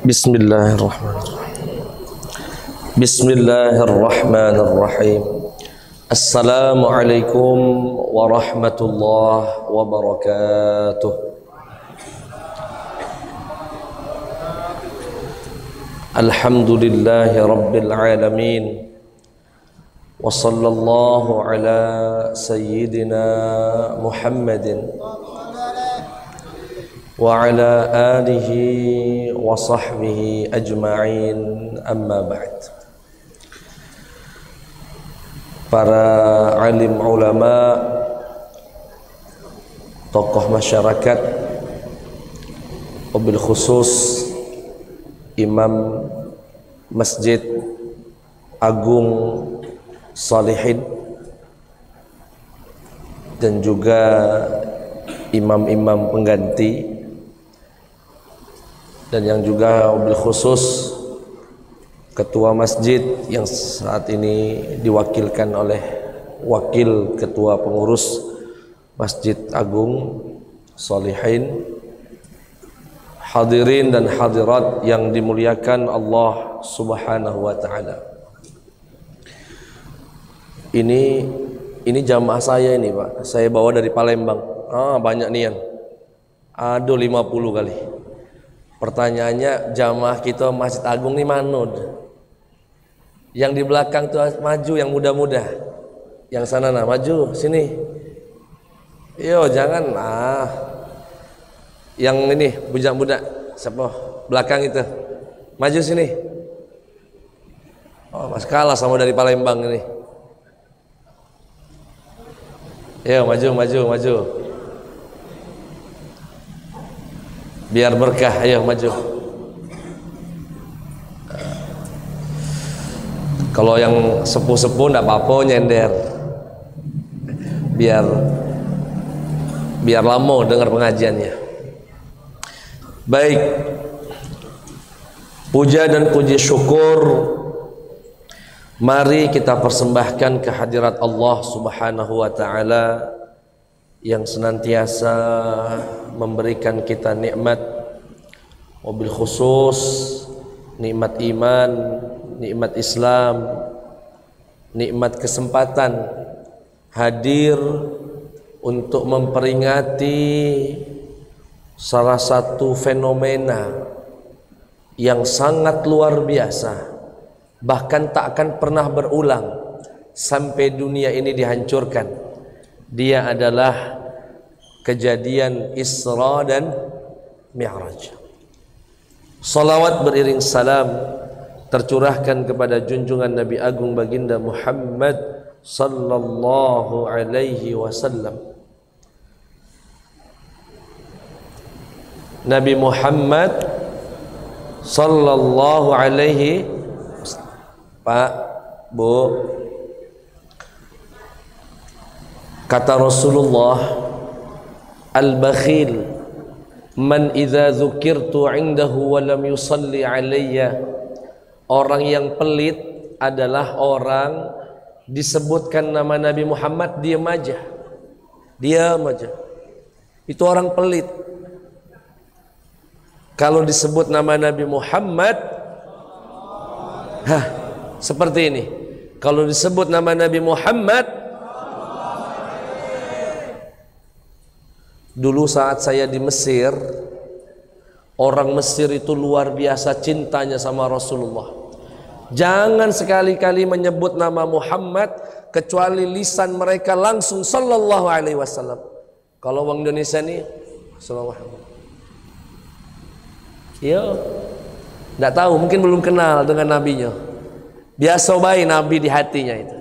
Bismillahirrahmanirrahim. Bismillahirrahmanirrahim. Assalamualaikum warahmatullahi wabarakatuh. Alhamdulillahi rabbil alamin. Wa sallallahu ala sayyidina Muhammadin wa ala alihi wa sahbihi ajma'in, amma ba'd. Para alim ulama, tokoh masyarakat, wabil khusus Imam Masjid Agung Salihin dan juga imam-imam pengganti, dan yang juga wabil khusus ketua masjid yang saat ini diwakilkan oleh wakil ketua pengurus Masjid Agung Salihin, hadirin dan hadirat yang dimuliakan Allah Subhanahu wa taala. Ini jamaah saya ini, Pak. Saya bawa dari Palembang. Banyak nian. Aduh 50 kali. Pertanyaannya, jamaah kita Masjid Agung ini mana? Yang di belakang tuh maju, yang muda-muda. Yang sana nah, maju sini. Yo, jangan. Yang ini budak-budak siapa? Belakang itu. Maju sini. Oh, Mas kalah sama dari Palembang ini. Yo, maju. Biar berkah, ayo maju. Kalau yang sepuh-sepuh enggak apa-apa nyender. Biar lama dengar pengajiannya. Baik. Puja dan puji syukur mari kita persembahkan kehadirat Allah Subhanahu wa taala yang senantiasa memberikan kita nikmat, wabil khusus nikmat iman, nikmat Islam, nikmat kesempatan hadir untuk memperingati salah satu fenomena yang sangat luar biasa, bahkan tak akan pernah berulang sampai dunia ini dihancurkan. Dia adalah kejadian Isra dan Mi'raj. Salawat beriring salam tercurahkan kepada junjungan Nabi Agung Baginda Muhammad sallallahu alaihi wasallam. Nabi Muhammad sallallahu alaihi, Pak, Bu, kata Rasulullah, al-bakhil man idza dzukirtu indahu wa lam yusalli alayya. Orang yang pelit adalah orang disebutkan nama Nabi Muhammad diam aja. Itu orang pelit. Kalau disebut nama Nabi Muhammad, seperti ini. Kalau disebut nama Nabi Muhammad, dulu saat saya di Mesir, orang Mesir itu luar biasa cintanya sama Rasulullah. Jangan sekali-kali menyebut nama Muhammad kecuali lisan mereka langsung sallallahu alaihi wasallam. Kalau orang Indonesia ini sallallahu alaihi wasallam. Yo, enggak tahu, mungkin belum kenal dengan nabinya. Biasa baik nabi di hatinya itu.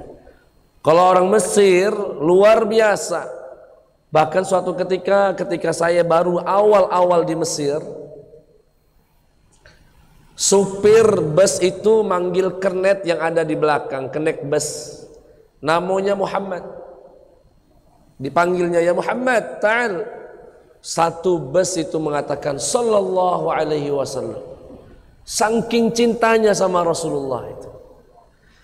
Kalau orang Mesir luar biasa. Bahkan suatu ketika saya baru awal-awal di Mesir, supir bus itu manggil kernet yang ada di belakang, kernet bus, namanya Muhammad. Dipanggilnya, ya Muhammad, ta'al. Satu bus itu mengatakan sallallahu alaihi wasallam. Saking cintanya sama Rasulullah itu.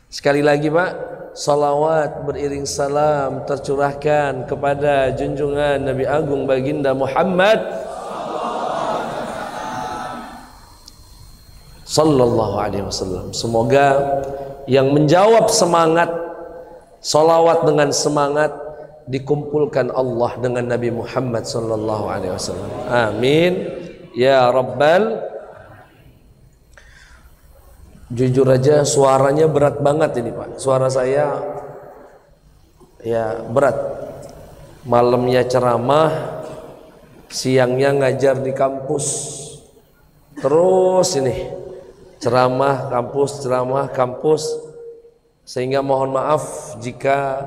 Sekali lagi, Pak, salawat beriring salam tercurahkan kepada junjungan Nabi Agung Baginda Muhammad sallallahu alaihi wasallam. Semoga yang menjawab semangat salawat dengan semangat dikumpulkan Allah dengan Nabi Muhammad sallallahu alaihi wasallam. Amin ya rabbal. Jujur aja suaranya berat banget ini Pak. Suara saya ya berat. Malamnya ceramah, siangnya ngajar di kampus. Terus ini ceramah kampus, sehingga mohon maaf jika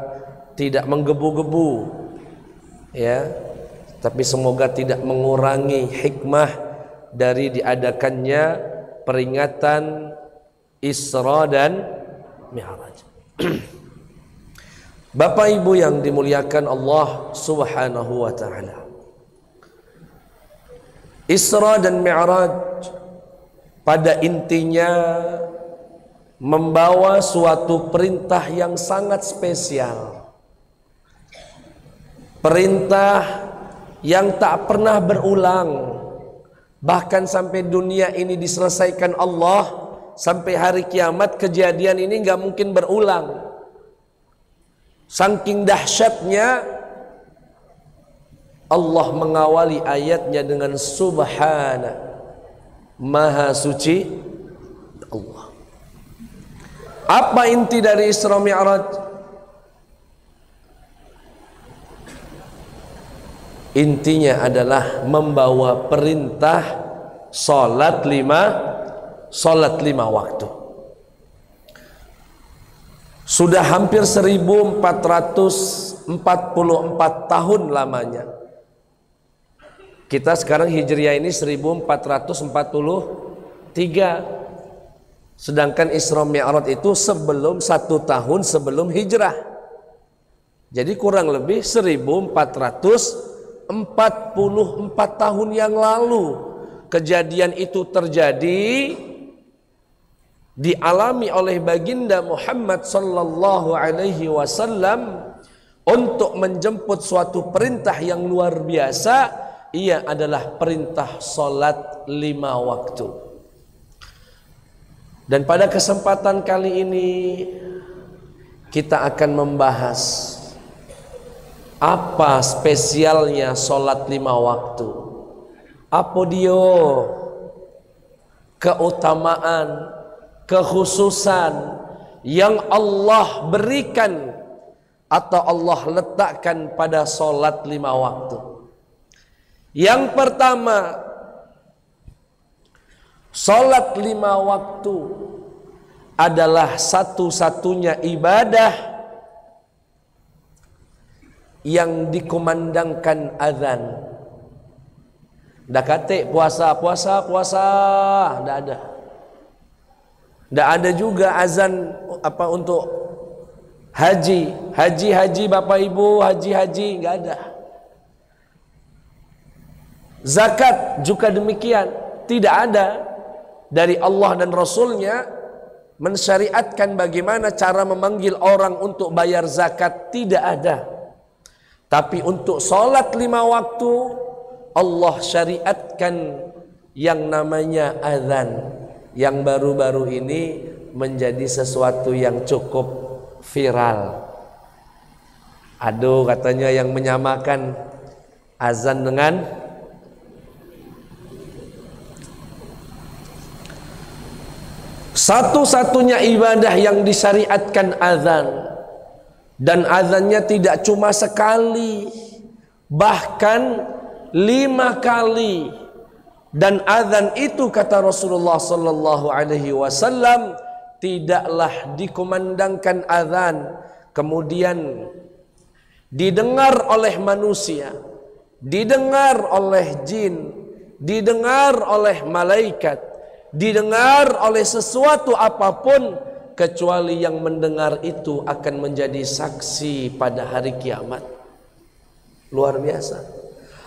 tidak menggebu-gebu ya, tapi semoga tidak mengurangi hikmah dari diadakannya peringatan Isra dan Mi'raj. Bapak Ibu yang dimuliakan Allah Subhanahu wa taala, Isra dan Mi'raj pada intinya membawa suatu perintah yang sangat spesial. Perintah yang tak pernah berulang. Bahkan sampai dunia ini diselesaikan Allah, sampai hari kiamat kejadian ini nggak mungkin berulang. Saking dahsyatnya Allah mengawali ayatnya dengan Subhana, Maha Suci Allah. Apa inti dari Isra Mi'raj? Intinya adalah membawa perintah salat lima waktu. Sudah hampir 1444 tahun lamanya. Kita sekarang Hijriah ini 1443. Sedangkan Isra Mi'raj itu sebelum 1 tahun sebelum hijrah. Jadi kurang lebih 1444 tahun yang lalu kejadian itu terjadi, dialami oleh baginda Muhammad sallallahu alaihi wasallam untuk menjemput suatu perintah yang luar biasa. Ia adalah perintah salat 5 waktu. Dan pada kesempatan kali ini kita akan membahas apa spesialnya salat 5 waktu. Apa dia keutamaan, kekhususan yang Allah berikan atau Allah letakkan pada salat 5 waktu. Yang pertama, salat 5 waktu adalah satu-satunya ibadah yang dikumandangkan azan. Ndak kate puasa, ndak ada. Ndak ada juga azan apa untuk haji Bapak Ibu, haji nggak ada. Zakat juga demikian, tidak ada. Dari Allah dan Rasulnya mensyariatkan bagaimana cara memanggil orang untuk bayar zakat, tidak ada. Tapi untuk salat 5 waktu Allah syariatkan yang namanya azan, yang baru-baru ini menjadi sesuatu yang cukup viral. Aduh, katanya yang menyamakan azan dengan satu-satunya ibadah yang disyariatkan azan. Dan azannya tidak cuma sekali, bahkan 5 kali. Dan azan itu kata Rasulullah sallallahu alaihi wasallam tidaklah dikumandangkan azan kemudian didengar oleh manusia, didengar oleh jin, didengar oleh malaikat, didengar oleh sesuatu apapun, kecuali yang mendengar itu akan menjadi saksi pada hari kiamat. Luar biasa.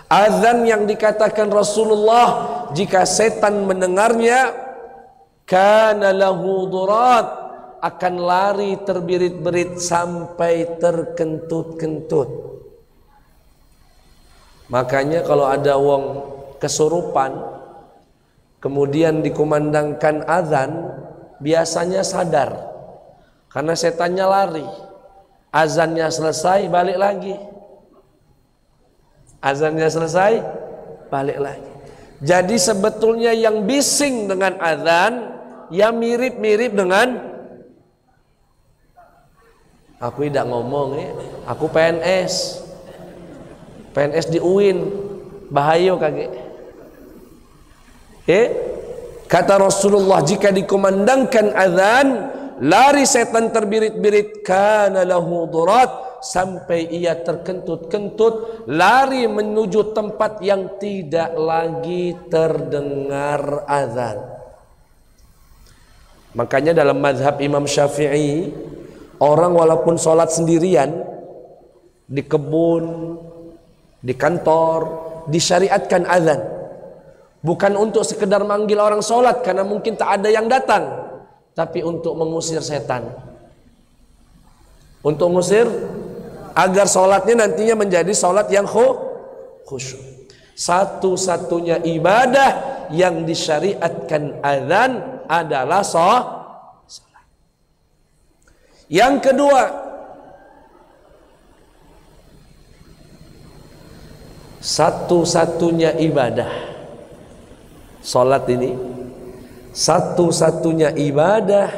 Azan yang dikatakan Rasulullah, jika setan mendengarnya, kana lahu durat, akan lari terbirit-birit sampai terkentut-kentut. Makanya kalau ada wong kesurupan, kemudian dikumandangkan azan, biasanya sadar karena setannya lari. Azannya selesai, balik lagi. Azannya selesai, balik lagi. Jadi sebetulnya yang bising dengan azan, ya mirip-mirip dengan, aku tidak ngomong ya, aku PNS di UIN, bahaya kage. Kata Rasulullah, jika dikumandangkan azan, lari setan terbirit-birit, kana lahu durat, sampai ia terkentut-kentut, lari menuju tempat yang tidak lagi terdengar azan. Makanya dalam mazhab Imam Syafi'i, orang walaupun sholat sendirian di kebun, di kantor, disyariatkan azan. Bukan untuk sekedar manggil orang sholat karena mungkin tak ada yang datang, tapi untuk mengusir setan. Untuk mengusir, agar sholatnya nantinya menjadi sholat yang khusyuk. Satu-satunya ibadah yang disyariatkan azan adalah sholat. Yang kedua, satu-satunya ibadah sholat ini, satu-satunya ibadah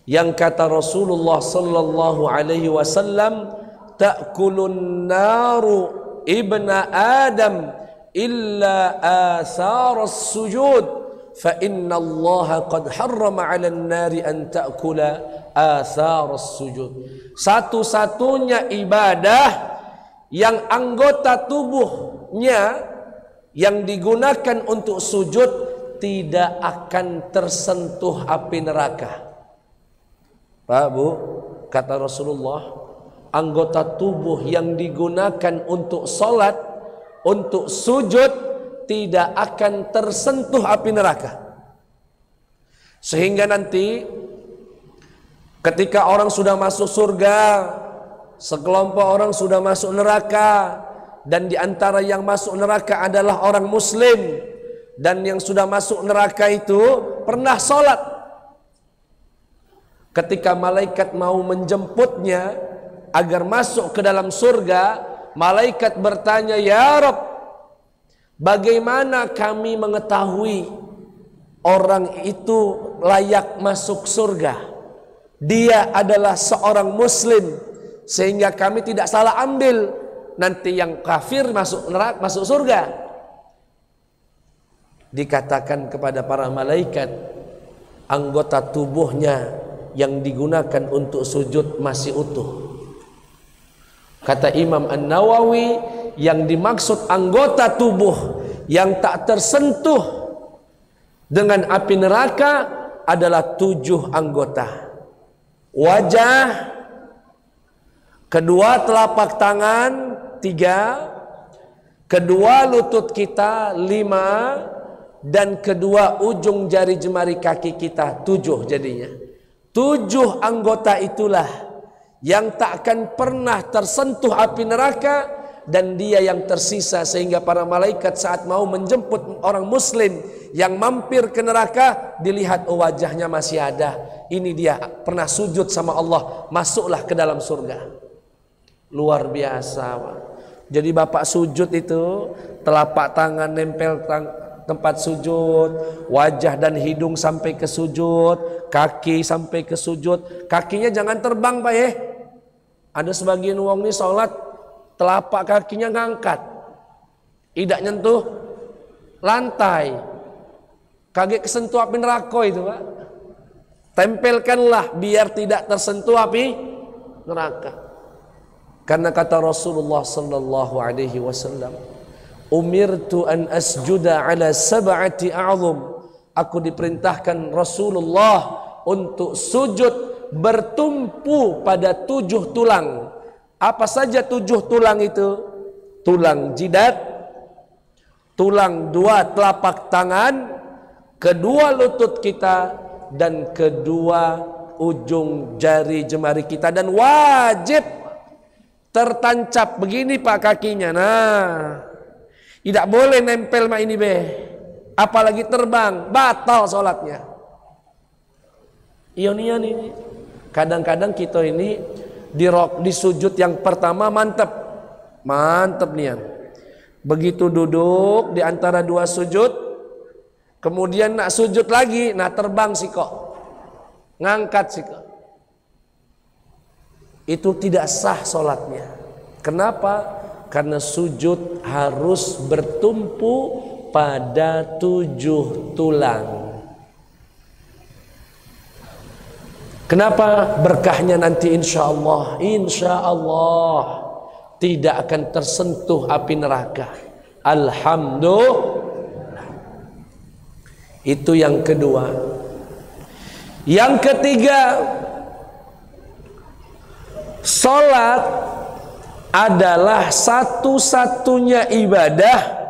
yang kata Rasulullah sallallahu alaihi wasallam, ta'kulun naru ibna adam illa atharas sujud, fa inna Allah qad harrama 'alan nari an ta'kula atharas sujud. Satu-satunya ibadah yang anggota tubuhnya yang digunakan untuk sujud tidak akan tersentuh api neraka. Pak, Bu, kata Rasulullah, anggota tubuh yang digunakan untuk sholat, untuk sujud, tidak akan tersentuh api neraka. Sehingga nanti ketika orang sudah masuk surga, sekelompok orang sudah masuk neraka, dan di antara yang masuk neraka adalah orang muslim, dan yang sudah masuk neraka itu pernah sholat. Ketika malaikat mau menjemputnya agar masuk ke dalam surga, malaikat bertanya, ya Rabb, bagaimana kami mengetahui orang itu layak masuk surga? Dia adalah seorang muslim, sehingga kami tidak salah ambil nanti yang kafir masuk neraka, masuk surga. Dikatakan kepada para malaikat, anggota tubuhnya yang digunakan untuk sujud masih utuh. Kata Imam An-Nawawi, yang dimaksud anggota tubuh yang tak tersentuh dengan api neraka adalah 7 anggota. Wajah, kedua telapak tangan 3, kedua lutut kita 5, dan kedua ujung jari jemari kaki kita 7 jadinya. 7 anggota itulah yang tak akan pernah tersentuh api neraka, dan dia yang tersisa, sehingga para malaikat saat mau menjemput orang muslim yang mampir ke neraka, dilihat wajahnya masih ada, ini dia pernah sujud sama Allah, masuklah ke dalam surga. Luar biasa, Pak. Jadi bapak sujud itu telapak tangan nempel tempat sujud, wajah dan hidung sampai ke sujud, kaki sampai ke sujud. Kakinya jangan terbang, Pak ya. Ada sebagian wong nih sholat, telapak kakinya ngangkat, tidak nyentuh lantai, kaget kesentuh api neraka itu, Pak. Tempelkanlah biar tidak tersentuh api neraka. Karena kata Rasulullah sallallahu alaihi wasallam, umirtu an asjuda ala sab'ati a'zum. Aku diperintahkan Rasulullah untuk sujud bertumpu pada 7 tulang. Apa saja 7 tulang itu? Tulang jidat, tulang 2 telapak tangan, kedua lutut kita, dan kedua ujung jari jemari kita. Dan wajib tertancap begini, Pak, kakinya. Nah, tidak boleh nempel mak ini be. apalagi terbang, batal sholatnya. Ionian ini. Kadang-kadang kita ini di sujud yang pertama mantep nian. Begitu duduk di antara dua sujud, kemudian nak sujud lagi, nah terbang sih kok, ngangkat sih kok. Itu tidak sah sholatnya. Kenapa? Karena sujud harus bertumpu pada 7 tulang. Kenapa? Berkahnya nanti insya Allah tidak akan tersentuh api neraka. Alhamdulillah. Itu yang kedua. Yang ketiga, salat adalah satu-satunya ibadah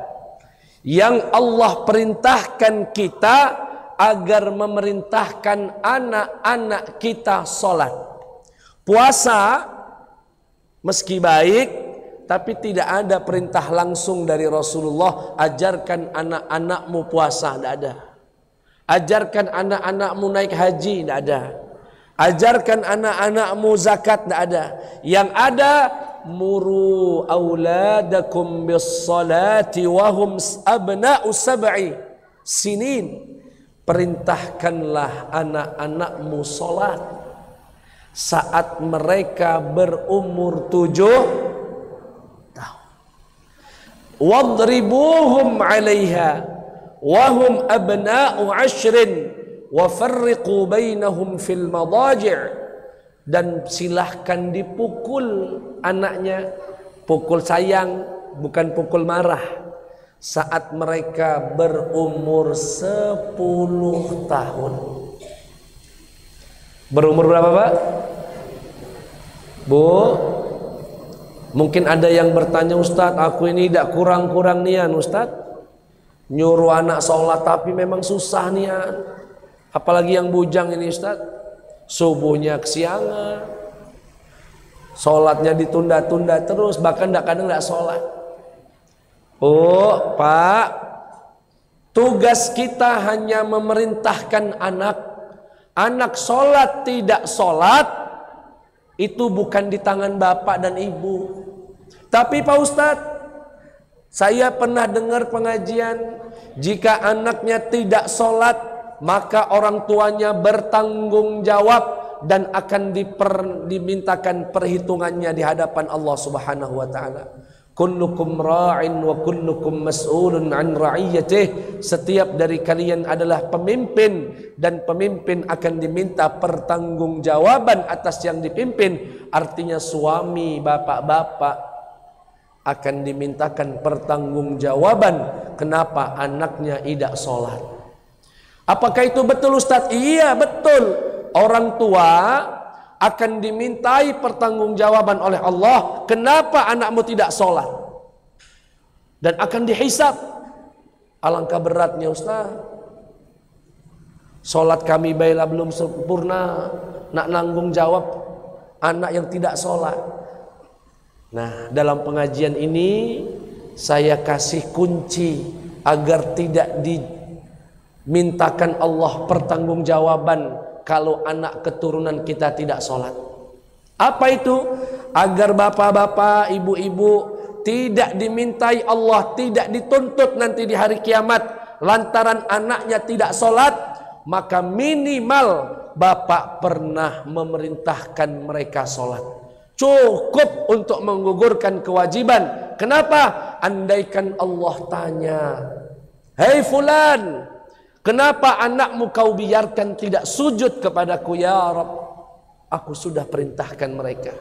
yang Allah perintahkan kita agar memerintahkan anak-anak kita salat. Puasa meski baik, tapi tidak ada perintah langsung dari Rasulullah, ajarkan anak-anakmu puasa, tidak ada. Ajarkan anak-anakmu naik haji, tidak ada. Ajarkan anak-anakmu zakat, tidak ada. Yang ada, muru auladakum bis salati wahum abna'u sab'i sinin. Perintahkanlah anak-anakmu salat saat mereka berumur 7 tahun. Wadribuhum 'alaiha wahum abna'u 'ashrin wa farriqu bainahum fil madaji'. Dan silahkan dipukul anaknya, pukul sayang, bukan pukul marah, saat mereka berumur 10 tahun. Berumur berapa Pak? Bu, mungkin ada yang bertanya, Ustadz, aku ini tidak kurang-kurang nian Ustadz, nyuruh anak sholat tapi memang susah nian. Apalagi yang bujang ini Ustadz, subuhnya kesiangan, sholatnya ditunda-tunda terus, bahkan kadang tidak sholat. Oh Pak, tugas kita hanya memerintahkan anak sholat tidak sholat, itu bukan di tangan bapak dan ibu. Tapi Pak Ustadz, saya pernah dengar pengajian, jika anaknya tidak sholat, maka orang tuanya bertanggung jawab dan akan dimintakan perhitungannya di hadapan Allah Subhanahu wa taala. Kullukum ra'in wa kullukum mas'ulun an ra'iyyatih. Setiap dari kalian adalah pemimpin dan pemimpin akan diminta pertanggungjawaban atas yang dipimpin. Artinya suami, bapak-bapak akan dimintakan pertanggungjawaban kenapa anaknya tidak sholat. Apakah itu betul Ustaz? Iya betul. Orang tua akan dimintai pertanggungjawaban oleh Allah, kenapa anakmu tidak sholat, dan akan dihisab. Alangkah beratnya Ustaz, sholat kami baiklah belum sempurna, nak nanggung jawab anak yang tidak sholat. Nah, dalam pengajian ini saya kasih kunci agar tidak dimintakan Allah pertanggungjawaban kalau anak keturunan kita tidak sholat. Apa itu? Agar bapak-bapak, ibu-ibu tidak dimintai Allah, tidak dituntut nanti di hari kiamat lantaran anaknya tidak sholat, maka minimal bapak pernah memerintahkan mereka sholat. Cukup untuk menggugurkan kewajiban. Kenapa? Andaikan Allah tanya, hei fulan, kenapa anakmu kau biarkan tidak sujud kepadaku? Ya Rabb, aku sudah perintahkan mereka,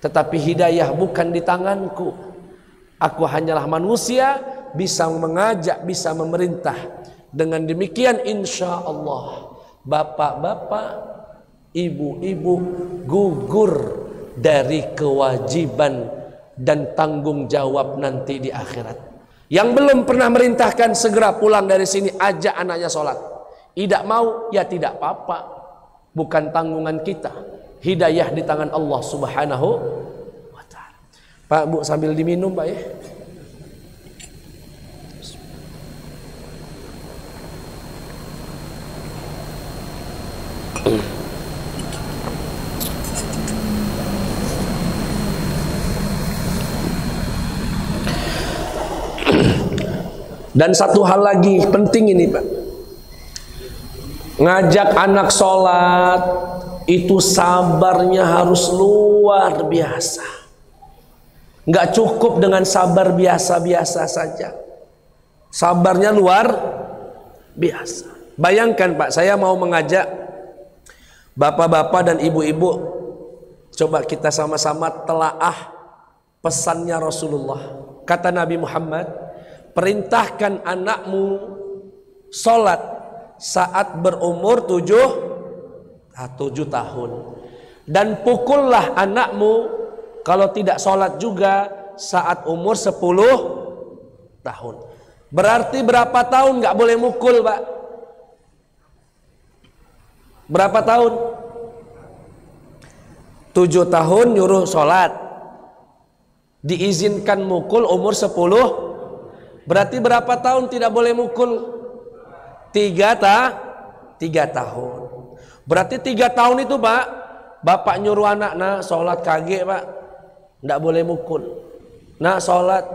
tetapi hidayah bukan di tanganku. Aku hanyalah manusia, bisa mengajak, bisa memerintah. Dengan demikian insya Allah bapak-bapak, ibu-ibu gugur dari kewajiban dan tanggung jawab nanti di akhirat. Yang belum pernah merintahkan segera pulang dari sini, ajak anaknya sholat. Tidak mau, ya tidak apa-apa, bukan tanggungan kita. Hidayah di tangan Allah Subhanahu wa ta'ala. Pak, Bu, sambil diminum Pak ya. Dan satu hal lagi penting ini Pak, ngajak anak sholat itu sabarnya harus luar biasa. Nggak cukup dengan sabar biasa-biasa saja, sabarnya luar biasa. Bayangkan Pak, saya mau mengajak bapak-bapak dan ibu-ibu, coba kita sama-sama telaah pesannya Rasulullah. Kata Nabi Muhammad, perintahkan anakmu sholat saat berumur 7 tahun, dan pukullah anakmu kalau tidak sholat juga saat umur 10 tahun. Berarti berapa tahun nggak boleh mukul Pak? Berapa tahun? 7 tahun nyuruh sholat, diizinkan mukul umur 10. Berarti berapa tahun tidak boleh mukul? 3 tahun. Berarti 3 tahun itu Pak, bapak nyuruh anak, nah sholat kagek Pak, nggak boleh mukul. Nah sholat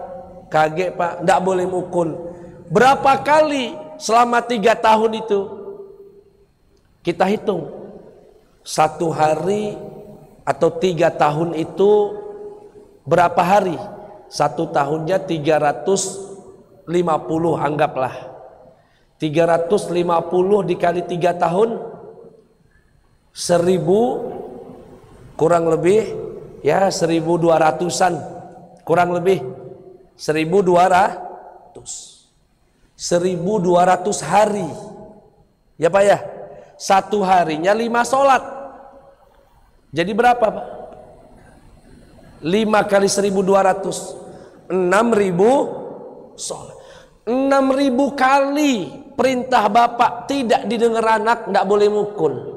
kagek Pak, nggak boleh mukul. Berapa kali selama 3 tahun itu? Kita hitung, 1 hari atau 3 tahun itu berapa hari? 1 tahunnya 350, anggaplah 350 dikali 3 tahun 1000, kurang lebih ya 1200-an, kurang lebih 1200 hari ya Pak ya. 1 harinya 5 sholat, jadi berapa Pak? 5 kali 1200, 6000 sholat. 6000 kali perintah bapak tidak didengar anak, tidak boleh mukul.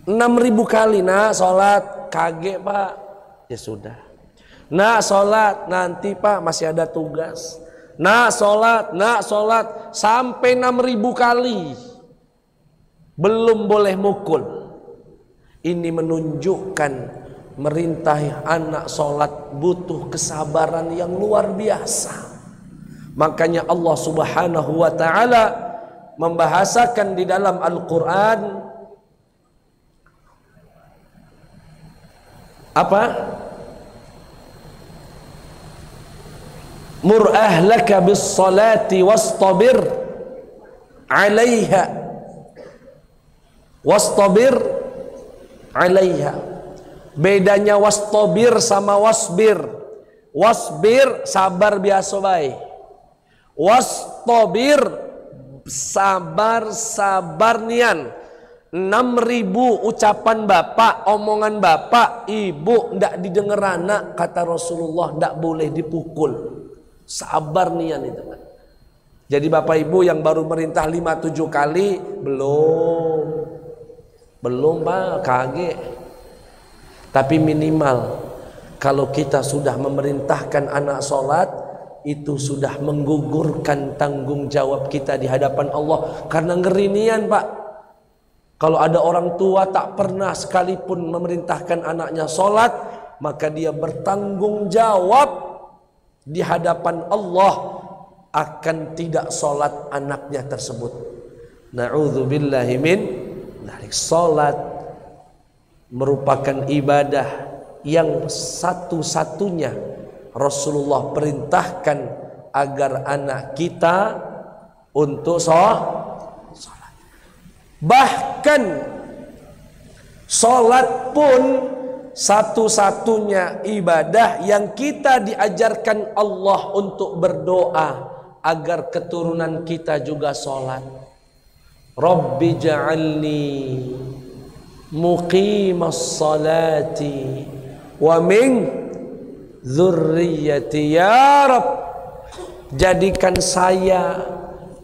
6000 kali, nah sholat kagek Pak, ya sudah. Nah sholat nanti Pak masih ada tugas. Nah sholat sampai 6000 kali belum boleh mukul. Ini menunjukkan merintah anak sholat butuh kesabaran yang luar biasa. Makanya Allah Subhanahu wa ta'ala membahasakan di dalam Al-Quran apa? Mur ahlaka bis salati wastabir 'alaiha Bedanya wastabir sama wasbir. Wasbir sabar biasa baik. Wastabir sabar nian. 6000 ucapan bapak, omongan bapak, ibu ndak didengar anak, kata Rasulullah ndak boleh dipukul. Sabar nian itu kan. Jadi bapak ibu yang baru merintah 5-7 kali belum Pak, kaget. Tapi minimal kalau kita sudah memerintahkan anak sholat, itu sudah menggugurkan tanggung jawab kita di hadapan Allah. Karena ngeri nian Pak, kalau ada orang tua tak pernah sekalipun memerintahkan anaknya sholat, maka dia bertanggung jawab di hadapan Allah akan tidak sholat anaknya tersebut. Na'udzubillahi min dzalik. Sholat merupakan ibadah yang satu-satunya Rasulullah perintahkan agar anak kita untuk sholat. Bahkan sholat pun satu-satunya ibadah yang kita diajarkan Allah untuk berdoa agar keturunan kita juga sholat. Rabbi ja'alni muqimas salati wa min dzurriyyati ya Rabb. Jadikan saya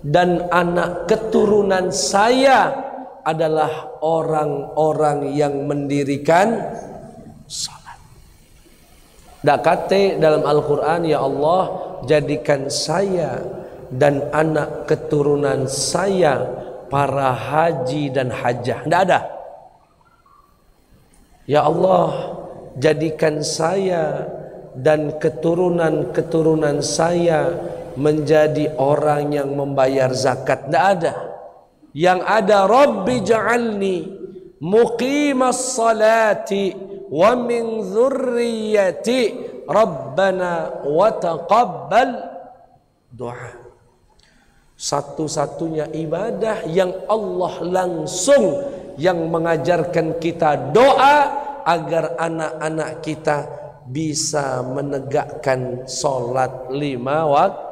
dan anak keturunan saya adalah orang-orang yang mendirikan salat. Dakate dalam Al-Quran, ya Allah jadikan saya dan anak keturunan saya para haji dan hajah. Tidak ada. Ya Allah jadikan saya dan keturunan-keturunan saya menjadi orang yang membayar zakat. Tidak ada. Yang ada, Rabbi ja'alni muqimas salati wa min dzurriyyati Rabbana wa taqabbal doa. Satu-satunya ibadah yang Allah langsung yang mengajarkan kita doa agar anak-anak kita bisa menegakkan sholat 5 waktu.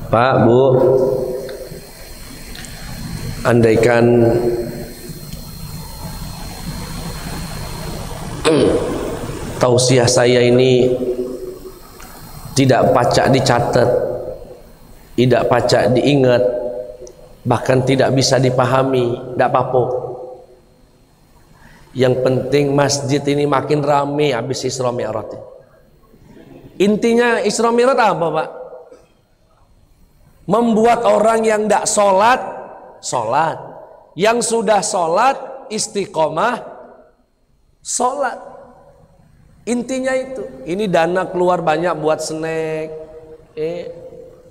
Pak, Bu, andaikan tausiah saya ini tidak pacak dicatat, tidak pacak diingat, bahkan tidak bisa dipahami, tidak apa-apa. Yang penting masjid ini makin ramai habis Isra Mi'raj. Intinya Isra Mi'raj apa, Pak? Membuat orang yang tidak sholat, sholat. Yang sudah sholat, istiqomah, sholat. Intinya itu. Ini dana keluar banyak buat snack.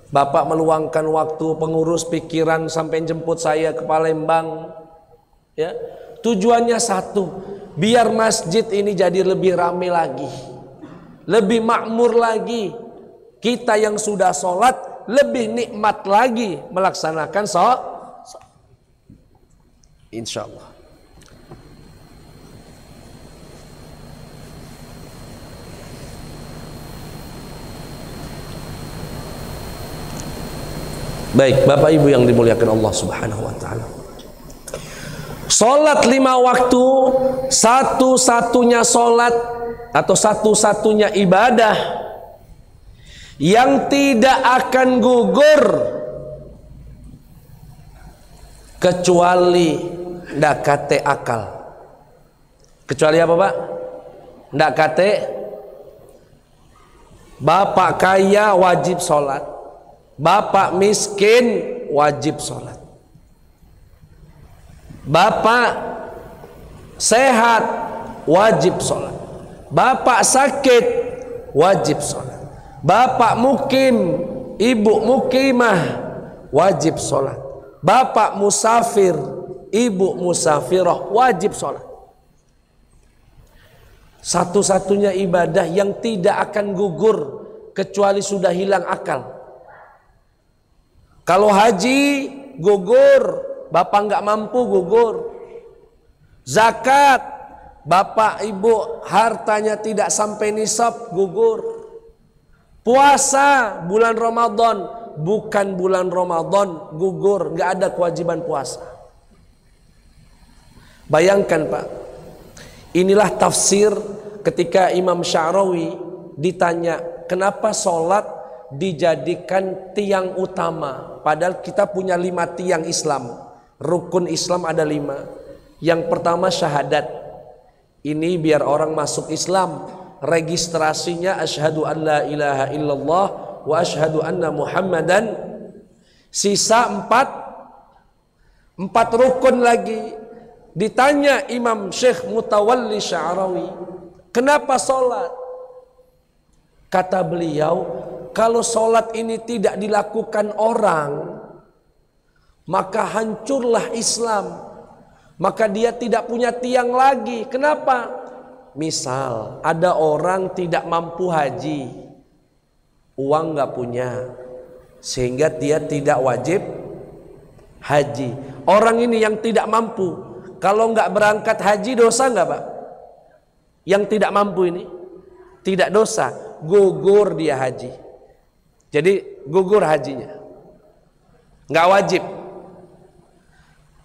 Bapak meluangkan waktu, pengurus pikiran sampai jemput saya ke Palembang. Ya, tujuannya satu, biar masjid ini jadi lebih ramai lagi, lebih makmur lagi. Kita yang sudah sholat lebih nikmat lagi melaksanakan sholat. Insya Allah. Baik, Bapak Ibu yang dimuliakan Allah Subhanahu wa taala. Salat 5 waktu satu-satunya salat atau satu-satunya ibadah yang tidak akan gugur kecuali ndak kate akal. Kecuali apa, Pak? Ndak kate. Bapak kaya wajib sholat, bapak miskin wajib sholat, bapak sehat wajib sholat, bapak sakit wajib sholat, bapak mukim, ibu mukimah wajib sholat, bapak musafir, ibu musafirah wajib sholat. Satu-satunya ibadah yang tidak akan gugur kecuali sudah hilang akal. Kalau haji gugur, bapak nggak mampu gugur. Zakat, bapak ibu hartanya tidak sampai nisab gugur. Puasa bulan Ramadan, bukan bulan Ramadan gugur, nggak ada kewajiban puasa. Bayangkan, Pak, inilah tafsir ketika Imam Sya'rawi ditanya kenapa sholat dijadikan tiang utama, padahal kita punya 5 tiang Islam. Rukun Islam ada 5. Yang pertama syahadat, ini biar orang masuk Islam registrasinya asyhadu an la ilaha illallah wa asyhadu anna muhammadan. Sisa 4 rukun lagi. Ditanya Imam Syekh Mutawalli Sya'rawi, kenapa sholat? Kata beliau, kalau sholat ini tidak dilakukan orang, maka hancurlah Islam, maka dia tidak punya tiang lagi. Kenapa? Misal ada orang tidak mampu haji, uang nggak punya, sehingga dia tidak wajib haji. Orang ini yang tidak mampu, kalau nggak berangkat haji dosa nggak, Pak? Yang tidak mampu ini tidak dosa, gugur dia haji. Jadi gugur hajinya, nggak wajib.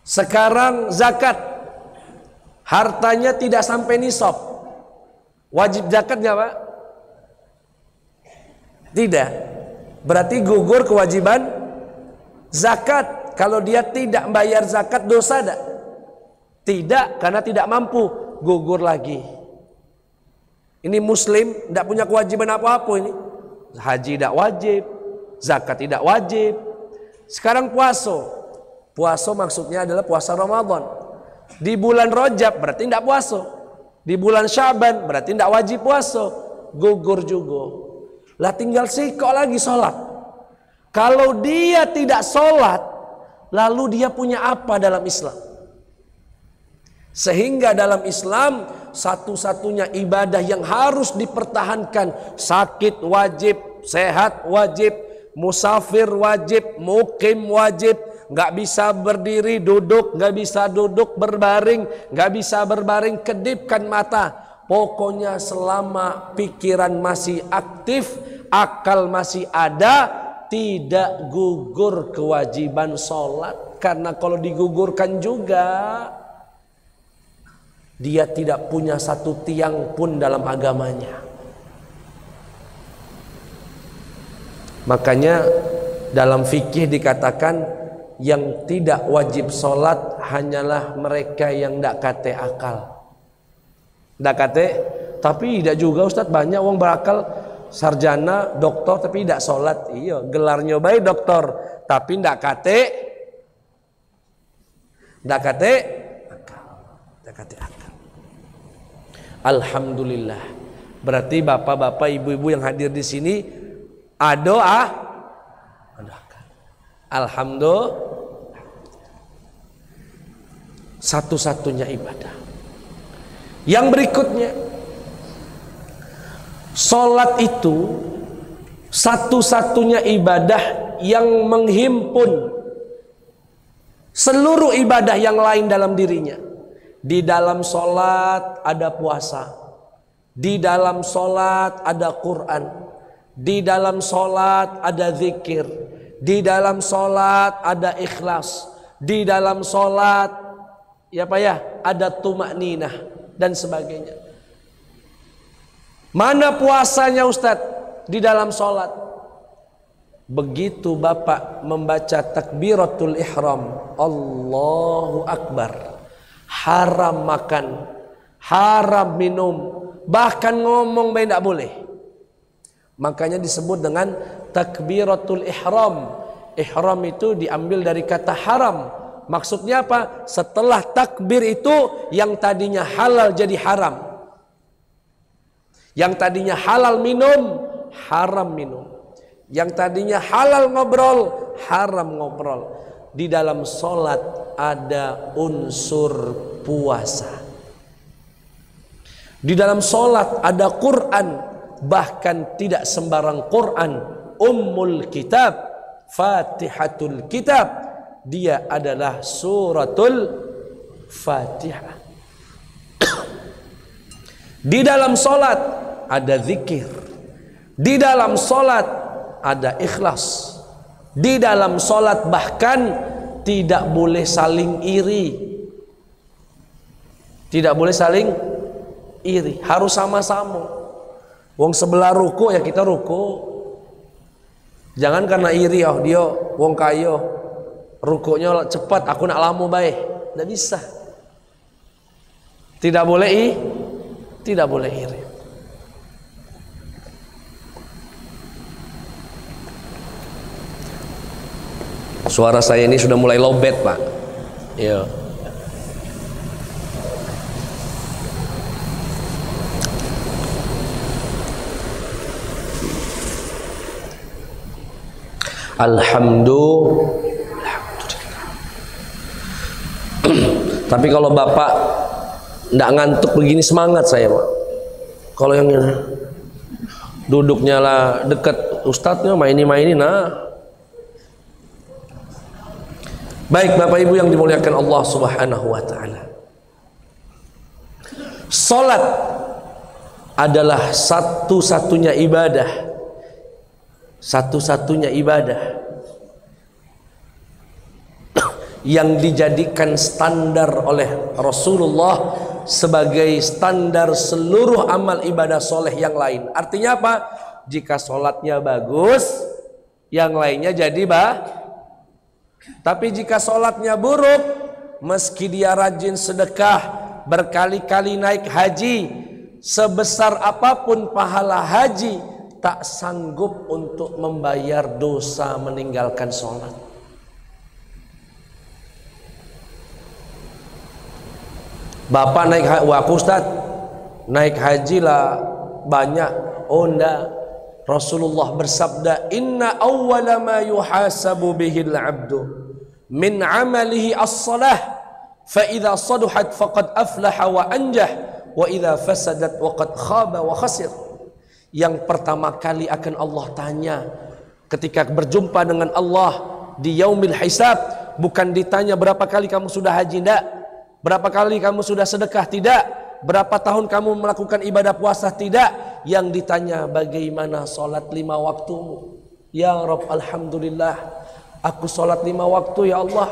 Sekarang zakat, hartanya tidak sampai nisab, wajib zakat nggak, Pak? Tidak. Berarti gugur kewajiban zakat. Kalau dia tidak bayar zakat dosa tak? Tidak, karena tidak mampu, gugur lagi. Ini muslim, tidak punya kewajiban apa-apa ini. Haji tidak wajib, zakat tidak wajib. Sekarang puasa. Puasa maksudnya adalah puasa Ramadan. Di bulan Rajab berarti tidak puasa. Di bulan Syaban berarti tidak wajib puasa. Gugur juga. Lah tinggal sikok lagi sholat. Kalau dia tidak sholat, lalu dia punya apa dalam Islam? Sehingga dalam Islam satu-satunya ibadah yang harus dipertahankan, sakit wajib, sehat wajib, musafir wajib, mukim wajib, nggak bisa berdiri duduk, nggak bisa duduk berbaring, nggak bisa berbaring kedipkan mata. Pokoknya selama pikiran masih aktif, akal masih ada, tidak gugur kewajiban sholat. Karena kalau digugurkan juga, dia tidak punya satu tiang pun dalam agamanya. Makanya dalam fikih dikatakan yang tidak wajib sholat hanyalah mereka yang tidak kate akal. Tidak kate, tapi tidak juga Ustadz, banyak orang berakal, sarjana, doktor tapi tidak sholat. Iya, gelarnya baik doktor, tapi tidak kate akal. Tidak kate akal. Alhamdulillah. Berarti bapak-bapak, ibu-ibu yang hadir di sini ada akal. Alhamdulillah. Satu-satunya ibadah. Yang berikutnya, sholat itu satu-satunya ibadah yang menghimpun seluruh ibadah yang lain dalam dirinya. Di dalam sholat ada puasa, di dalam sholat ada Quran, di dalam sholat ada zikir, di dalam sholat ada ikhlas, di dalam sholat ada tumakninah dan sebagainya. Mana puasanya Ustadz? Di dalam sholat. Begitu Bapak membaca takbiratul ihram, Allahu Akbar, haram makan, haram minum, bahkan ngomong baik tidak boleh. Makanya disebut dengan takbiratul ihram. Ihram itu diambil dari kata haram. Maksudnya apa? Setelah takbir itu yang tadinya halal jadi haram. Yang tadinya halal minum, haram minum. Yang tadinya halal ngobrol, haram ngobrol. Di dalam sholat ada unsur puasa. Di dalam sholat ada Quran. Bahkan tidak sembarang Quran. Ummul kitab, Fatihatul kitab. Dia adalah suratul Fatihah. Di dalam solat ada zikir. Di dalam solat ada ikhlas. Di dalam solat bahkan tidak boleh saling iri. Tidak boleh saling iri. Harus sama-sama. Wong sebelah ruku ya kita ruku. Jangan karena iri dia wong kayo. Rukuknya cepat, aku nak lama baik. Tidak bisa. Tidak boleh iri. Suara saya ini sudah mulai lowbat, Pak. Iya. Alhamdulillah. Tapi kalau Bapak tidak ngantuk begini semangat saya, Pak. Kalau yang duduknya lah dekat ustadznya maini-maini, nah. Baik Bapak Ibu yang dimuliakan Allah Subhanahu wa taala. Salat adalah satu-satunya ibadah. Satu-satunya ibadah yang dijadikan standar oleh Rasulullah sebagai standar seluruh amal ibadah soleh yang lain. Artinya apa? Jika sholatnya bagus, yang lainnya jadi tapi jika sholatnya buruk, meski dia rajin sedekah, berkali-kali naik haji, sebesar apapun pahala haji tak sanggup untuk membayar dosa meninggalkan sholat. Bapak naik haji, wah Ustaz, naik haji lah banyak. Oh enggak, Rasulullah bersabda, inna awwala ma yuhasabu bihil abdu min amalihi as-salah, fa idza saduhat faqad aflaha wa anjah, wa idza fasadat waqad khaba wa khasir. Yang pertama kali akan Allah tanya ketika berjumpa dengan Allah di yaumil hisab, bukan ditanya berapa kali kamu sudah haji, enggak, berapa kali kamu sudah sedekah, tidak, berapa tahun kamu melakukan ibadah puasa, tidak. Yang ditanya bagaimana sholat 5 waktumu. Ya Rabb, alhamdulillah aku sholat 5 waktu ya Allah,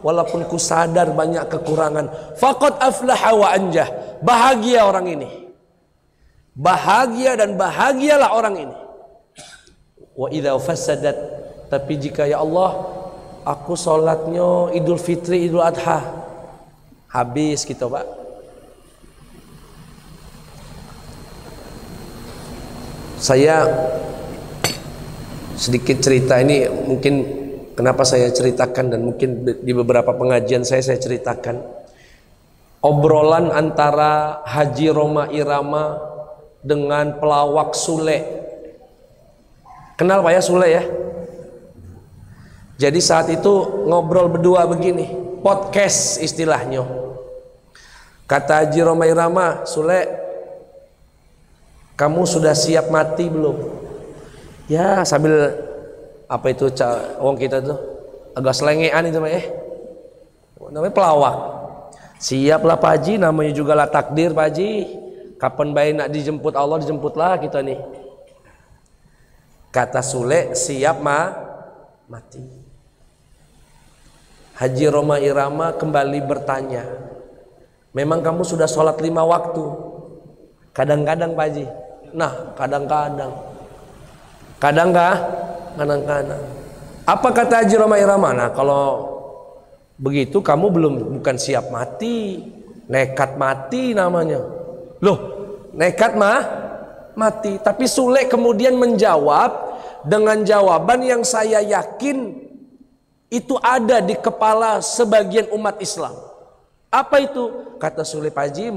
walaupun ku sadar banyak kekurangan. Faqad aflaha wa anjah, bahagia orang ini, bahagia dan bahagialah orang ini. Wa idza fasadat, tapi jika ya Allah aku sholatnya Idul Fitri, Idul Adha, habis gitu Pak. Saya sedikit cerita ini, mungkin kenapa saya ceritakan, dan mungkin di beberapa pengajian saya ceritakan obrolan antara Haji Roma Irama dengan pelawak Sule. Kenal Pak ya Sule ya? Jadi saat itu ngobrol berdua begini, podcast istilahnya. Kata Haji Roma Irama, Sule, kamu sudah siap mati belum? Ya sambil apa itu wong kita tuh agak selengean itu namanya pelawak. Siaplah Pak Haji, namanya juga lah takdir Pak Haji. Kapan baik nak dijemput Allah, dijemputlah kita nih. Kata Sule, siap mati. Haji Roma Irama kembali bertanya, memang kamu sudah sholat 5 waktu? Kadang-kadang Pak Haji. Nah, kadang-kadang. Kadang-kadang. Apa kata Haji Roma Irama? Nah, kalau begitu kamu bukan siap mati, nekat mati namanya. Loh, nekat mati. Tapi Sule kemudian menjawab dengan jawaban yang saya yakin itu ada di kepala sebagian umat Islam. Apa itu? Kata Sule, Pak Haji,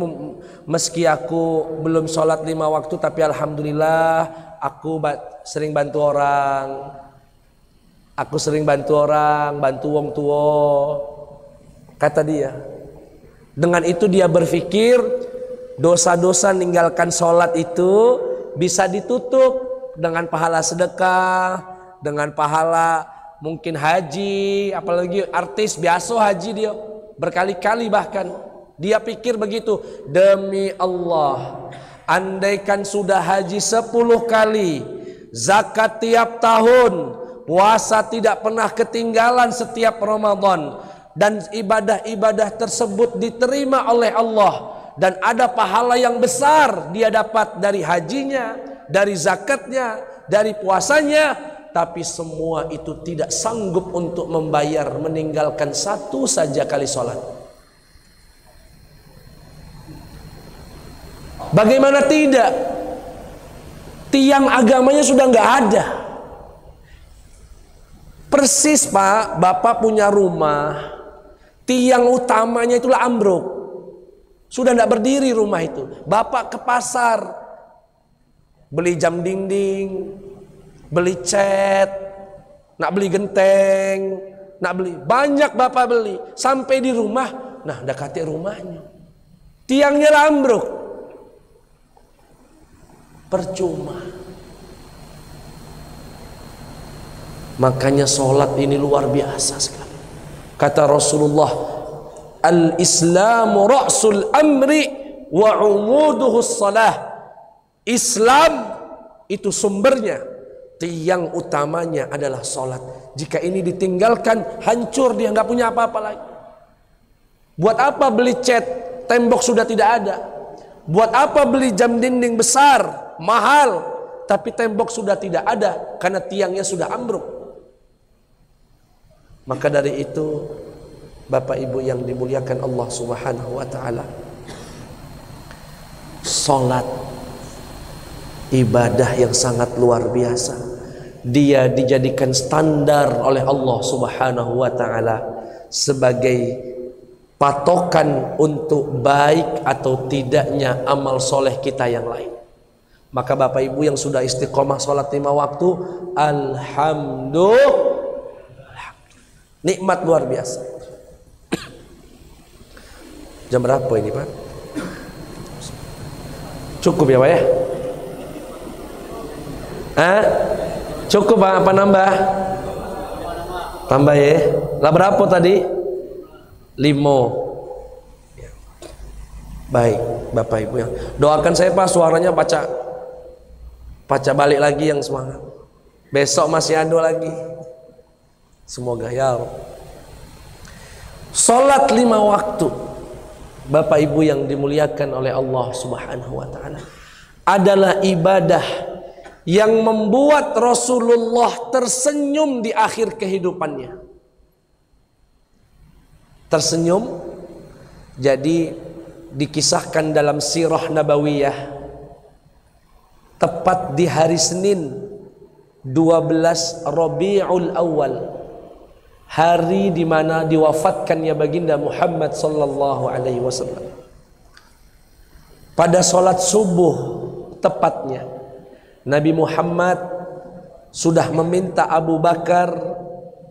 meski aku belum sholat 5 waktu, tapi alhamdulillah aku sering bantu orang. Aku sering bantu orang, bantu wong tua. Kata dia. Dengan itu dia berpikir dosa-dosa ninggalkan sholat itu bisa ditutup dengan pahala sedekah, dengan pahala mungkin haji, apalagi artis biasa haji dia berkali-kali, bahkan dia pikir begitu, demi Allah andaikan sudah haji 10 kali, zakat tiap tahun, puasa tidak pernah ketinggalan setiap Ramadan, dan ibadah-ibadah tersebut diterima oleh Allah, dan ada pahala yang besar dia dapat dari hajinya, dari zakatnya, dari puasanya, tapi semua itu tidak sanggup untuk membayar meninggalkan 1 saja kali sholat. Bagaimana tidak? Tiang agamanya sudah nggak ada. Persis Pak, Bapak punya rumah, tiang utamanya itulah ambruk, sudah tidak berdiri rumah itu. Bapak ke pasar beli jam dinding, beli cat, nak beli genteng, nak beli banyak, Bapak beli sampai di rumah. Nah, dekati rumahnya, tiangnya ambruk, percuma. Makanya sholat ini luar biasa sekali. Kata Rasulullah, al-Islamu ra'sul amri wa umuduhu shalah. Islam itu sumbernya, tiang utamanya adalah sholat. Jika ini ditinggalkan, hancur dia, nggak punya apa-apa lagi. Buat apa beli cat, tembok sudah tidak ada. Buat apa beli jam dinding besar, mahal, tapi tembok sudah tidak ada karena tiangnya sudah ambruk. Maka dari itu, Bapak Ibu yang dimuliakan Allah Subhanahu wa taala, Salat ibadah yang sangat luar biasa. Dia dijadikan standar oleh Allah Subhanahu wa taala sebagai patokan untuk baik atau tidaknya amal soleh kita yang lain. Maka Bapak Ibu yang sudah istiqomah sholat 5 waktu, alhamdulillah, nikmat luar biasa. Jam berapa ini Pak? Cukup ya Pak ya? Cukup Pak, apa nambah? Tambah ya. Lah berapa tadi? 5. Baik Bapak Ibu yang doakan saya Pak, suaranya baca balik lagi yang semangat. Besok masih ada lagi. Semoga ya Allah. Salat 5 waktu Bapak Ibu yang dimuliakan oleh Allah Subhanahu wa taala adalah ibadah yang membuat Rasulullah tersenyum di akhir kehidupannya. Tersenyum, jadi dikisahkan dalam sirah nabawiyah, tepat di hari Senin 12 Rabiul Awal, hari di mana diwafatkannya baginda Muhammad sallallahu alaihi wasallam. Pada salat subuh tepatnya, Nabi Muhammad sudah meminta Abu Bakar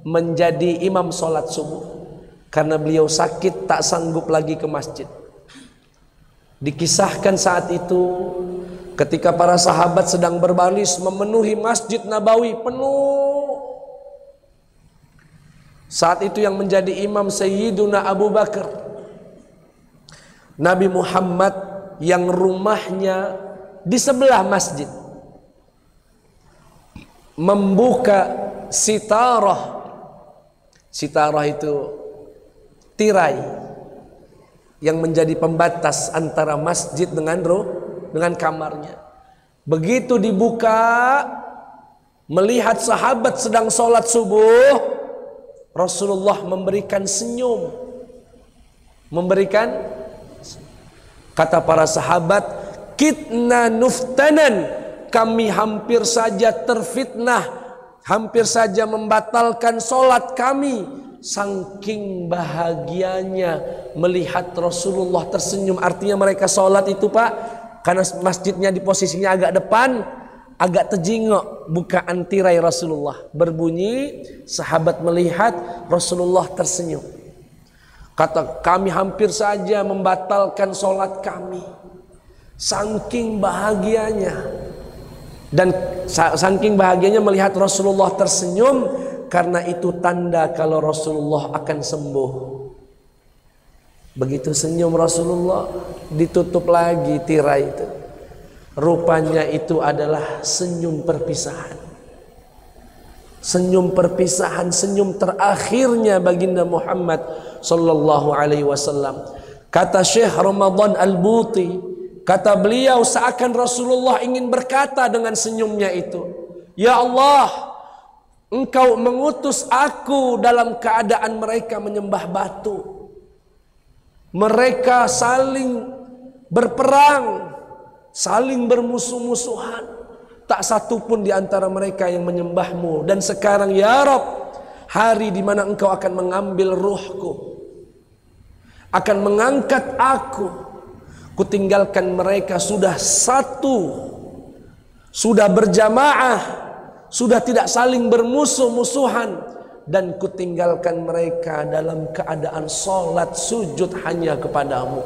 menjadi imam salat subuh karena beliau sakit tak sanggup lagi ke masjid. Dikisahkan saat itu ketika para sahabat sedang berbaris memenuhi Masjid Nabawi penuh. Saat itu yang menjadi imam Sayyiduna Abu Bakar. Nabi Muhammad yang rumahnya di sebelah masjid membuka sitarah. Sitarah itu tirai yang menjadi pembatas antara masjid dengan kamarnya. Begitu dibuka, melihat sahabat sedang sholat subuh, Rasulullah memberikan senyum. Kata para sahabat, kitna nuftanan, kami hampir saja terfitnah, hampir saja membatalkan sholat kami, saking bahagianya melihat Rasulullah tersenyum. Artinya mereka sholat itu Pak, karena masjidnya di posisinya agak depan, agak terjingok bukaan tirai Rasulullah berbunyi, sahabat melihat Rasulullah tersenyum. Kata, kami hampir saja membatalkan sholat kami, saking bahagianya. Dan saking bahagianya melihat Rasulullah tersenyum, karena itu tanda kalau Rasulullah akan sembuh. Begitu senyum Rasulullah, ditutup lagi tirai itu. Rupanya itu adalah senyum perpisahan. Senyum perpisahan, senyum terakhirnya baginda Muhammad sallallahu alaihi wasallam. Kata Syekh Ramadan Al-Buti, kata beliau seakan Rasulullah ingin berkata dengan senyumnya itu, ya Allah, Engkau mengutus aku dalam keadaan mereka menyembah batu. Mereka saling berperang, saling bermusuh-musuhan. Tak satu pun di antara mereka yang menyembahmu. Dan sekarang ya Rabb, hari di mana Engkau akan mengambil ruhku, akan mengangkat aku, kutinggalkan mereka sudah satu, sudah berjamaah, sudah tidak saling bermusuh-musuhan, dan kutinggalkan mereka dalam keadaan sholat sujud hanya kepadamu.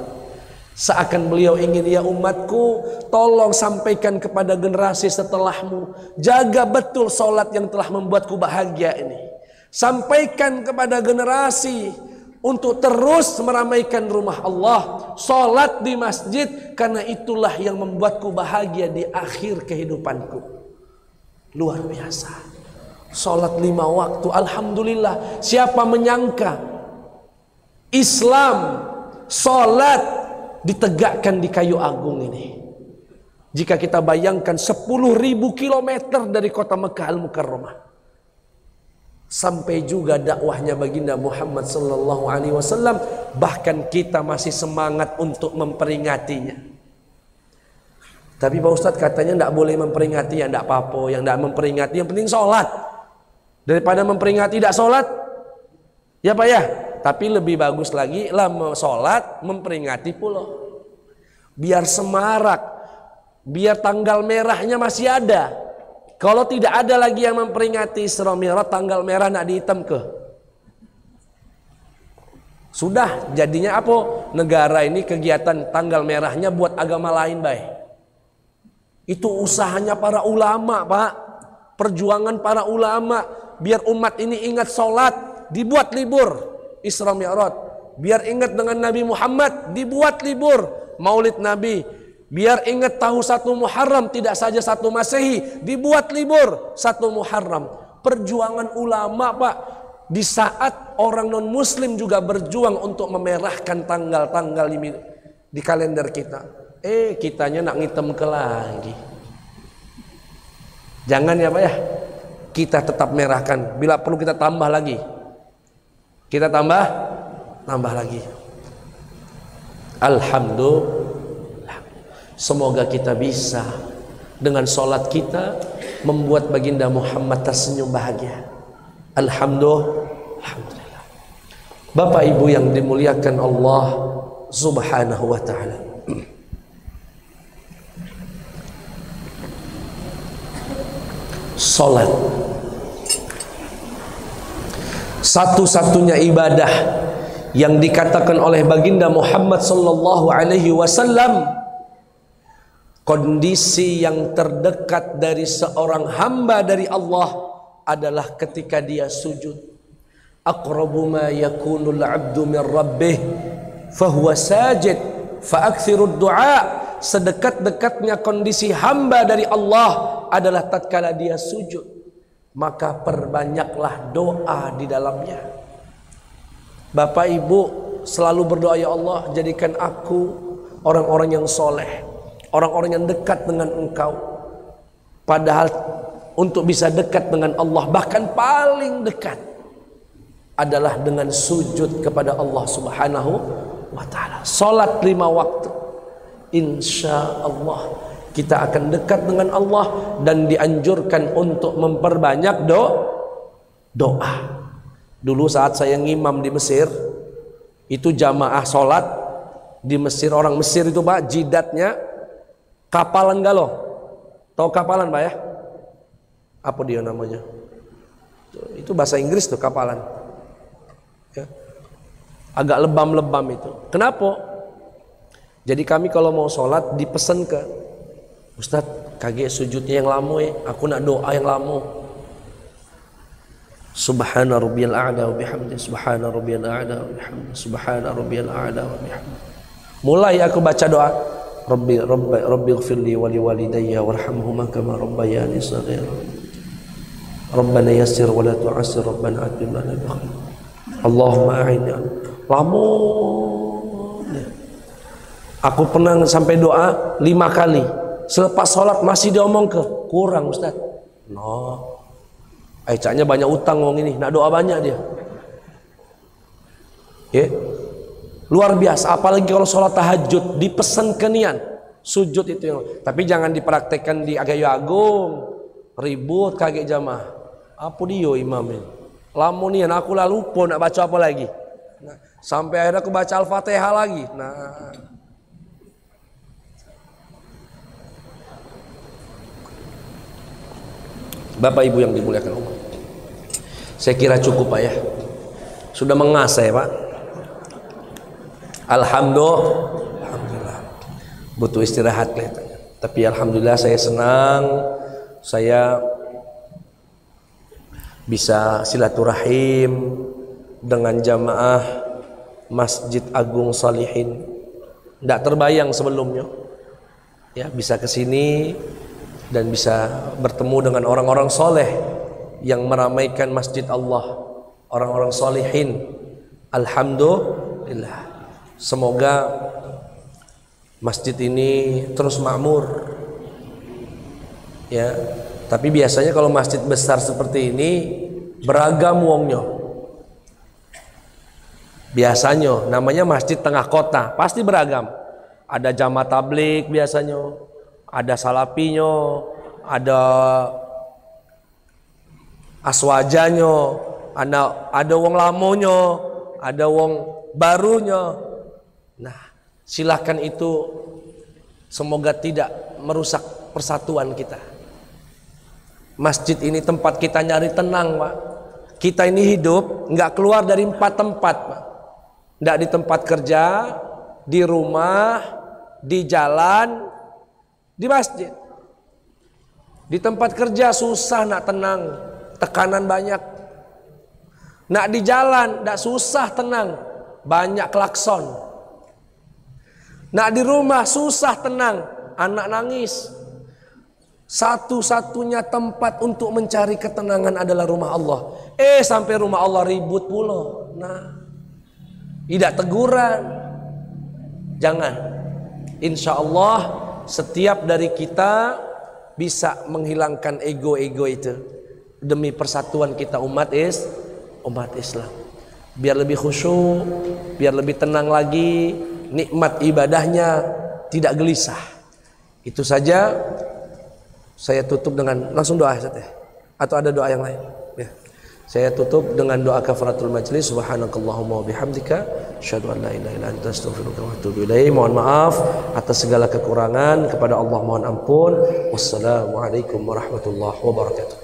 Seakan beliau ingin, ya umatku, tolong sampaikan kepada generasi setelahmu, jaga betul sholat yang telah membuatku bahagia ini. Sampaikan kepada generasi untuk terus meramaikan rumah Allah, sholat di masjid, karena itulah yang membuatku bahagia di akhir kehidupanku. Luar biasa. Sholat 5 waktu, alhamdulillah. Siapa menyangka Islam, sholat ditegakkan di kayu agung ini. Jika kita bayangkan 10.000 kilometer dari kota Mekah Al-Mukarramah, sampai juga dakwahnya baginda Muhammad sallallahu alaihi wasallam, bahkan kita masih semangat untuk memperingatinya. Tapi Pak Ustadz katanya tidak boleh memperingati, ya tidak apa-apa. Yang tidak memperingati yang penting sholat. Daripada memperingati tidak sholat, ya Pak ya. Tapi lebih bagus lagi lah sholat memperingati pula. Biar semarak, biar tanggal merahnya masih ada. Kalau tidak ada lagi yang memperingati Isra Mi'raj, tanggal merah nak dihitam ke. Sudah jadinya apa? Negara ini kegiatan tanggal merahnya buat agama lain baik. Itu usahanya para ulama Pak. Perjuangan para ulama. Biar umat ini ingat sholat, dibuat libur Isra Mi'raj. Biar ingat dengan Nabi Muhammad, dibuat libur Maulid Nabi. Biar ingat tahu 1 Muharram, tidak saja 1 Masehi, dibuat libur 1 Muharram. Perjuangan ulama Pak. Di saat orang non muslim juga berjuang untuk memerahkan tanggal-tanggal di kalender kita. Kitanya nak ngitem ke lagi. Jangan ya Pak ya. Kita tetap merahkan. Bila perlu kita tambah lagi. Kita tambah lagi. Alhamdulillah. Semoga kita bisa dengan sholat kita membuat baginda Muhammad tersenyum bahagia. Alhamdulillah. Bapak Ibu yang dimuliakan Allah Subhanahu wa ta'ala. Salat satu-satunya ibadah yang dikatakan oleh baginda Muhammad sallallahu alaihi wasallam, kondisi yang terdekat dari seorang hamba dari Allah adalah ketika dia sujud. Aqrabu ma yakunul 'abdu min rabbih fahuwa sajid fa'aktsirud du'a. Sedekat-dekatnya kondisi hamba dari Allah adalah tatkala dia sujud, maka perbanyaklah doa di dalamnya. Bapak Ibu selalu berdoa, ya Allah jadikan aku orang-orang yang soleh, orang-orang yang dekat dengan Engkau. Padahal untuk bisa dekat dengan Allah, bahkan paling dekat adalah dengan sujud kepada Allah Subhanahu wa ta'ala. Salat 5 waktu, insya Allah kita akan dekat dengan Allah. Dan dianjurkan untuk memperbanyak doa. Dulu saat saya ngimam di Mesir, itu jamaah sholat di Mesir, orang Mesir itu Pak, jidatnya kapalan galo. Tahu kapalan Pak ya? Apa dia namanya? Itu bahasa Inggris tuh kapalan ya. Agak lebam-lebam itu. Kenapa? Jadi kami kalau mau sholat dipesan ke Ustadz, kagak sujudnya yang lama ya, aku nak doa yang lama. Subhana rabbiyal a'la wa bihamdi, subhana rabbiyal a'la wa bihamdi, subhana rabbiyal a'la wa bihamdi. Mulai aku baca doa, Rabbi ighfirli wa liwalidayya warhamhuma kama rabbayani shaghira. Rabbana yassir wa la tu'assir, Rabbana atim lana bi khair. Allahumma a'inna. Lama. Aku pernah sampai doa 5 kali. Selepas sholat masih diomong ke kurang Ustaz. No. Caknya banyak utang wong ini, nak doa banyak dia. Ya. Luar biasa, apalagi kalau sholat tahajud dipesan kenian sujud itu yang. Tapi jangan dipraktekkan di Agayo Agung. Ribut kaget jamaah. Apa dia imam ini? Lama nian aku lalu lupa nak baca apa lagi. Nah, sampai akhirnya aku baca Al-Fatihah lagi. Nah, Bapak Ibu yang dimuliakan Allah, saya kira cukup Pak ya. Sudah mengasah Pak. Alhamdulillah. Butuh istirahat kelihatannya. Tapi alhamdulillah saya senang saya bisa silaturahim dengan jamaah Masjid Agung Salihin. Tidak terbayang sebelumnya ya bisa ke sini dan bisa bertemu dengan orang-orang soleh yang meramaikan masjid Allah, orang-orang solehin. Alhamdulillah. Semoga masjid ini terus makmur ya. Tapi biasanya kalau masjid besar seperti ini beragam wongnya. Biasanya namanya masjid tengah kota, pasti beragam. Ada jamaah tablik biasanya, ada salapinya, ada aswajanyo, ada wong lamonyo, ada wong barunya. Nah, silahkan itu, semoga tidak merusak persatuan kita. Masjid ini tempat kita nyari tenang, Pak. Kita ini hidup nggak keluar dari 4 tempat, Pak. Nggak di tempat kerja, di rumah, di jalan, di masjid. Di tempat kerja susah nak tenang, tekanan banyak. Nak di jalan ndak susah tenang, banyak klakson. Nak di rumah susah tenang, anak nangis. Satu-satunya tempat untuk mencari ketenangan adalah rumah Allah. Sampai rumah Allah ribut pula. Nah, tidak teguran. Jangan. Insya Allah setiap dari kita bisa menghilangkan ego-ego itu demi persatuan kita umat Islam. Biar lebih khusyuk, biar lebih tenang lagi, nikmat ibadahnya tidak gelisah. Itu saja. Saya tutup dengan langsung doa saja. Atau ada doa yang lain? Ya. Saya tutup dengan doa kafaratul majlis. Subhanakallahumma wa bihamdika asyhadu an la ilaha illa anta astaghfiruka wa atubu ilaik. Mohon maaf atas segala kekurangan, kepada Allah mohon ampun. Wassalamualaikum warahmatullahi wabarakatuh.